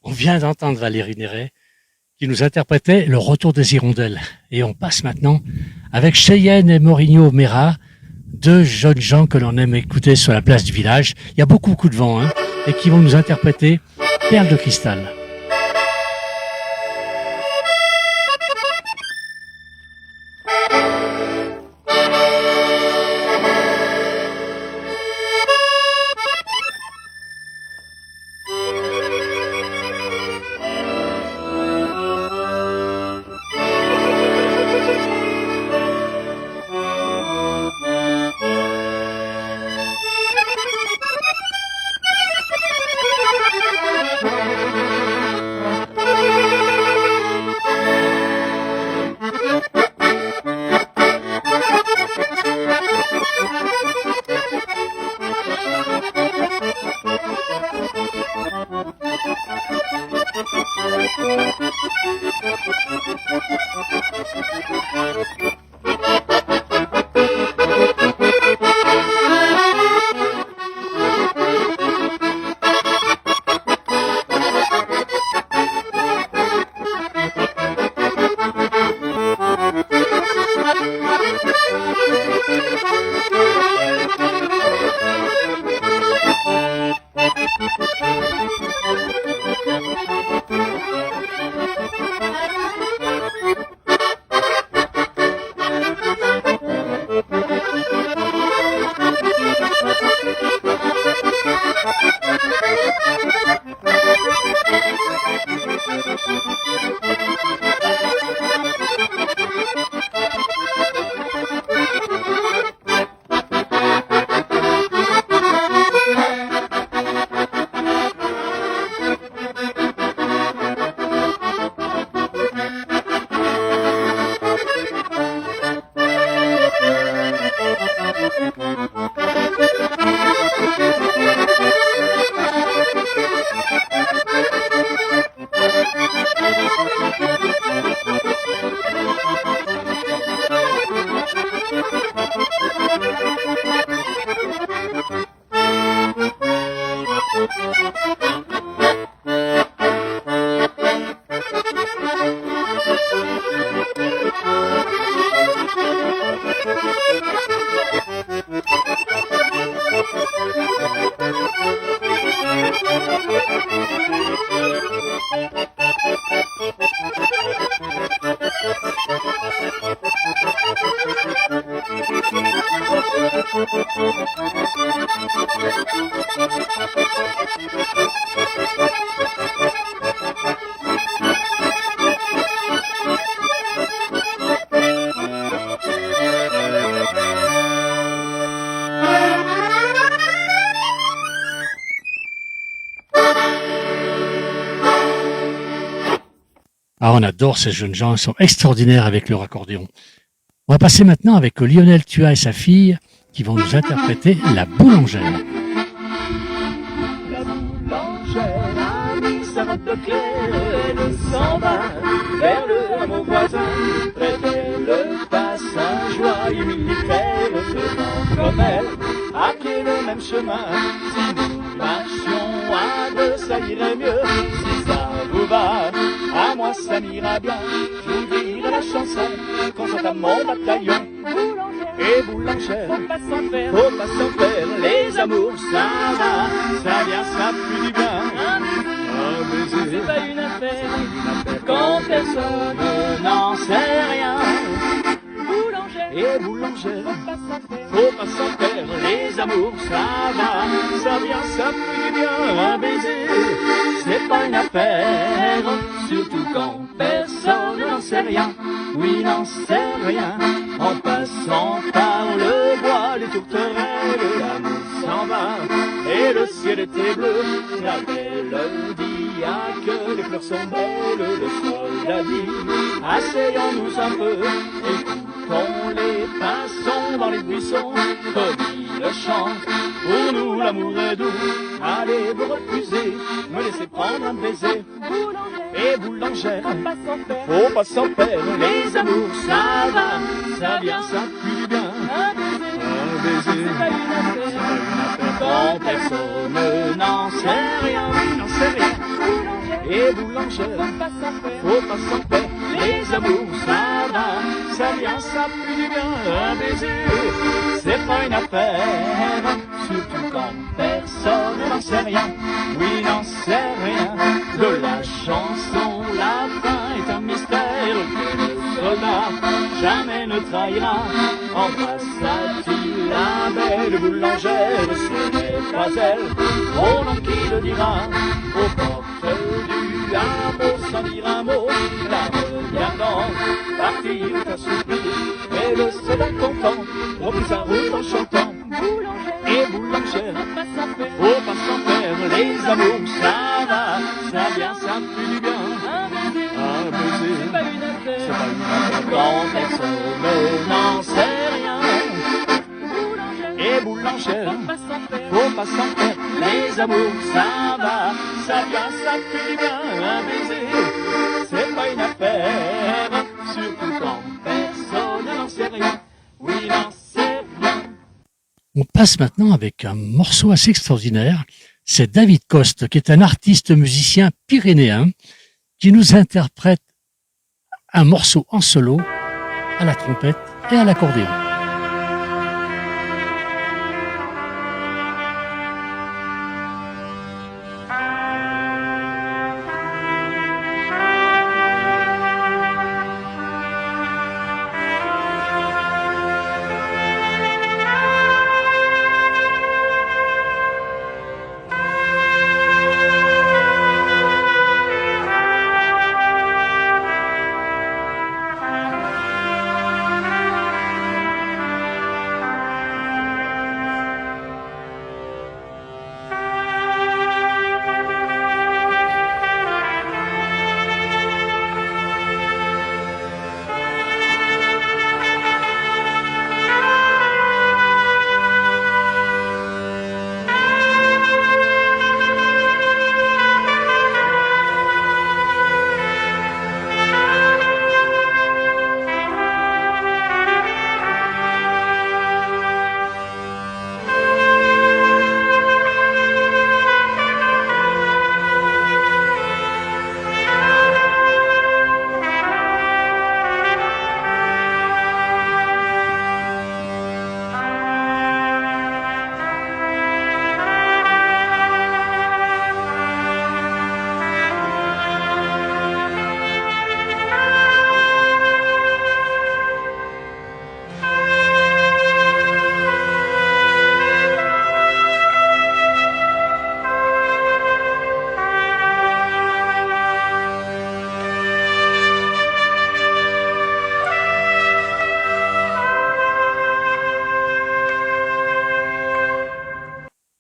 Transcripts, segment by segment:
On vient d'entendre Valérie Néret qui nous interprétait Le Retour des Hirondelles. Et on passe maintenant avec Cheyenne et Maurinho Mera, deux jeunes gens que l'on aime écouter sur la place du village. Il y a beaucoup de vent, et qui vont nous interpréter Perle de cristal. Ah, on adore ces jeunes gens, ils sont extraordinaires avec leur accordéon. On va passer maintenant avec Lionel Tua et sa fille qui vont nous interpréter La Boulangère. La boulangère a mis sa robe claire, elle s'en va vers le hameau voisin, près le passage bourgeois et militaires faisant comme elle, à pied le même chemin. Si nous marchions à deux, ça irait mieux. Si ça vous va, à moi ça m'ira bien. Je vous dirai la chanson quand j'entame mon bataillon. Et boulangère, faut pas s'en faire, faut pas s'en faire. Les amours, ça va, ça vient, ça pue du bien. Un baiser, c'est pas une affaire, quand personne n'en sait rien. Et boulangère, faut pas s'en faire. Les amours, ça va, ça vient, ça pue du bien. Un baiser, c'est pas une affaire, surtout quand personne n'en sait rien. Oui, n'en sait rien. En passant par le bois, les tourterelles, l'amour s'en va, et le ciel était bleu. La belle dit que les fleurs sont belles, le sol a dit, asseyons-nous un peu, écoutons-les, passons dans les buissons, comme ils chantent. Pour nous l'amour est doux, allez vous refuser, me laissez prendre un baiser. Et boulangère, faut pas s'en faire, les amours ça va, ça vient, ça pue du bien. Un baiser, c'est pas une affaire, quand personne n'en sait rien, n'en sait rien. Et boulangère, faut pas s'en faire, les amours ça va, ça vient, ça pue du bien. Un baiser, c'est pas une affaire, surtout quand personne n'en sait rien. Oui, n'en sait rien de la chanson, la fin est un mystère que le soldat jamais ne trahira. Embrassa-t-il la belle boulangère, ce n'est pas elle, oh non, qui le dira. Aux portes du hameau, sans dire un mot, la regardant partir à soupir, et le soldat content reprit sa route en chantant. Et boulangère, faut pas s'en faire, les amours ça va, ça vient, ça pue du bien. Un baiser, c'est pas une affaire, quand personne n'en sait rien. Et boulangère, faut pas s'en faire, les amours ça va, ça vient, ça pue du bien. Un baiser, c'est pas une affaire, surtout quand personne n'en sait rien. Oui, n'en sait rien. On passe maintenant avec un morceau assez extraordinaire. C'est David Coste, qui est un artiste musicien pyrénéen, qui nous interprète un morceau en solo à la trompette et à l'accordéon.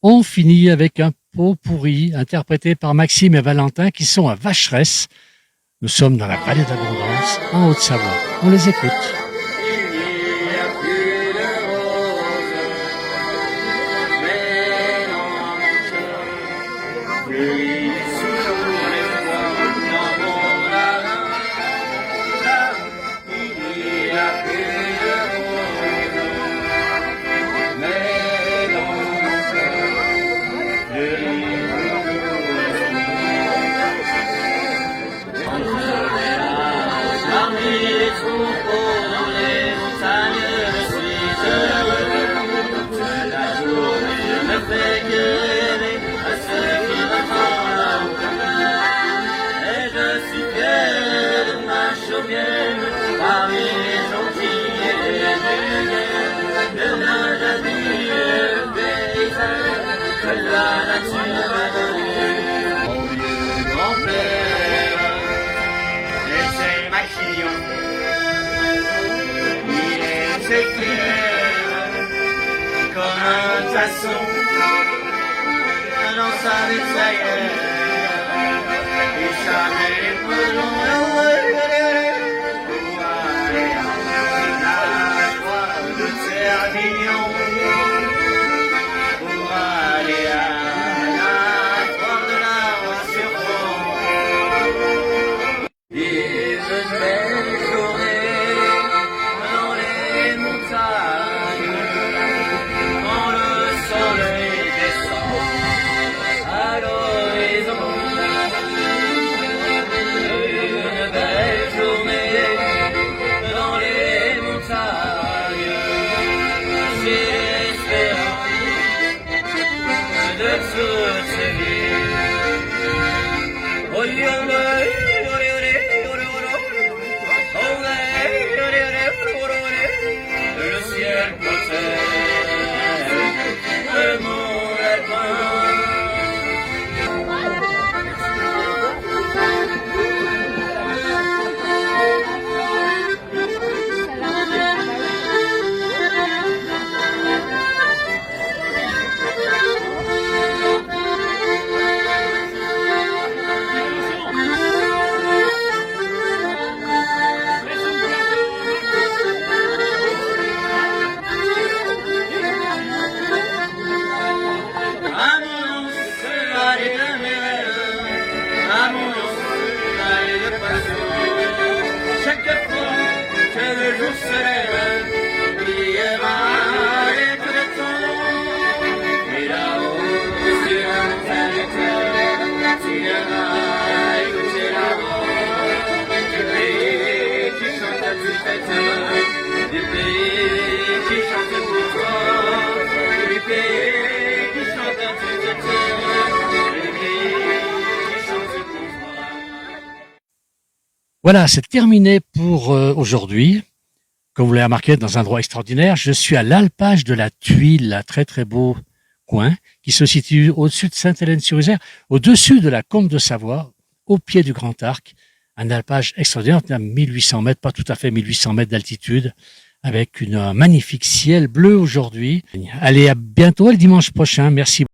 On finit avec un pot pourri interprété par Maxime et Valentin qui sont à Vacheresse. Nous sommes dans la vallée d'Abondance, en Haute-Savoie. On les écoute. fait que rêver à ceux qui m'attendent là-haut. Et je suis fier de ma chaumière parmi les gentils et les vulgaires. De mon avis, le paysage que la nature m'a donné. Mon vieux grand-père laissait ma Maquillon. Il était clair comme un tasson dans sa métaillère. Et jamais les pelons pour aller à la joie de Servignon. Pour aller à la foire de la Roi-sur-Fonds. Vive une belle journée dans les montagnes, quand le soleil descend à l'horizon. Une belle journée dans les montagnes, j'ai l'espérance de toute cette vie. Le ciel protège le monde alpin. Chaque fois que le jour se lève, il y aura les péloton. Et là-haut, sur la montagne éteinte, tu viendras écouter la voix du pays qui chante à tue-tête, du pays qui chante pour toi, du pays qui chante à tue-tête, du pays qui chante pour toi. Voilà, c'est terminé pour aujourd'hui. Comme vous l'avez remarqué, dans un endroit extraordinaire, je suis à l'alpage de la Tuile, un très très beau coin qui se situe au-dessus de Sainte-Hélène-sur-Isère, au-dessus de la Combe de Savoie, au pied du Grand Arc. Un alpage extraordinaire à 1800 mètres, pas tout à fait 1800 mètres d'altitude, avec un magnifique ciel bleu aujourd'hui. Allez, à bientôt, le dimanche prochain. Merci.